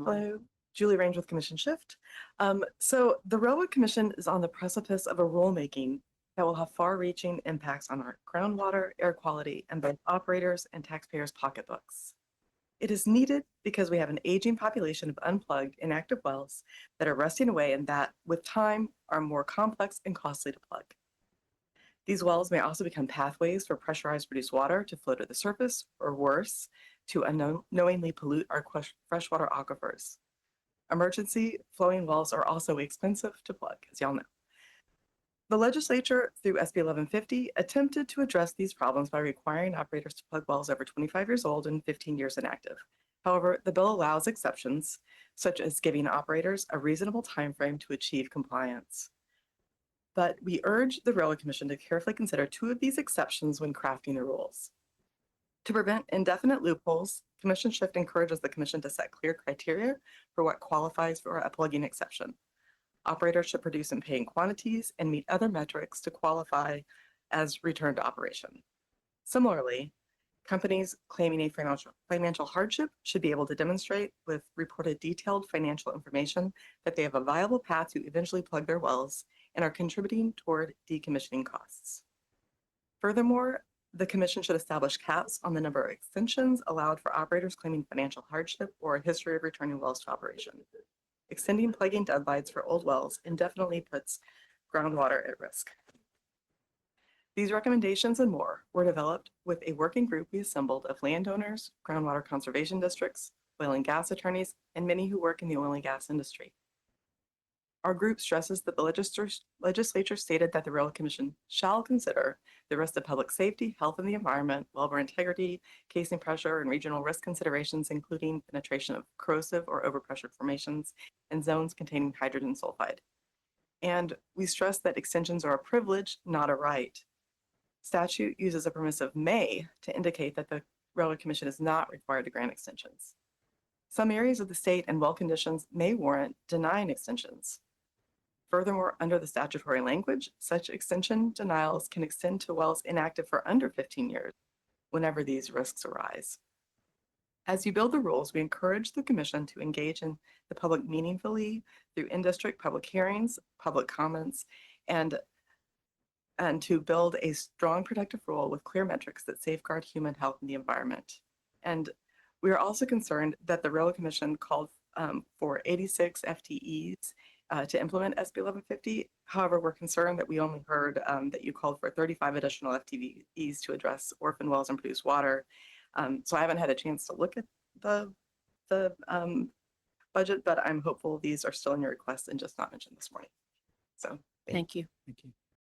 Hello, Julie Range with Commission Shift. So the Railroad Commission is on the precipice of a rulemaking that will have far-reaching impacts on our groundwater, air quality, and both operators and taxpayers' pocketbooks. It is needed because we have an aging population of unplugged, inactive wells that are rusting away and that, with time, are more complex and costly to plug. These wells may also become pathways for pressurized produced water to flow to the surface, or worse, to unknowingly pollute our freshwater aquifers. Emergency flowing wells are also expensive to plug, as y'all know. The legislature, through SB 1150, attempted to address these problems by requiring operators to plug wells over 25 years old and 15 years inactive. However, the bill allows exceptions, such as giving operators a reasonable time frame to achieve compliance. But we urge the Railroad Commission to carefully consider two of these exceptions when crafting the rules. To prevent indefinite loopholes, Commission Shift encourages the Commission to set clear criteria for what qualifies for a plugging exception. Operators should produce and pay in quantities and meet other metrics to qualify as return to operation. Similarly, companies claiming a financial hardship should be able to demonstrate with reported detailed financial information that they have a viable path to eventually plug their wells and are contributing toward decommissioning costs. Furthermore, the Commission should establish caps on the number of extensions allowed for operators claiming financial hardship or a history of returning wells to operation. Extending plugging deadlines for old wells indefinitely puts groundwater at risk. These recommendations and more were developed with a working group we assembled of landowners, groundwater conservation districts, oil and gas attorneys, and many who work in the oil and gas industry. Our group stresses that the legislature stated that the Railroad Commission shall consider the risk of public safety, health and the environment, wellbore integrity, casing pressure, and regional risk considerations, including penetration of corrosive or overpressure formations and zones containing hydrogen sulfide. And we stress that extensions are a privilege, not a right. Statute uses a permissive may to indicate that the Railroad Commission is not required to grant extensions. Some areas of the state and well conditions may warrant denying extensions. Furthermore, under the statutory language, such extension denials can extend to wells inactive for under 15 years whenever these risks arise. As you build the rules, we encourage the Commission to engage in the public meaningfully through in-district public hearings, public comments, and to build a strong protective rule with clear metrics that safeguard human health and the environment. And we are also concerned that the Railroad Commission called for 86 FTEs to implement SB 1150. However, we're concerned that we only heard that you called for 35 additional FTEs to address orphan wells and produce water. So I haven't had a chance to look at the budget, but I'm hopeful these are still in your request and just not mentioned this morning. So Thank you. Thank you.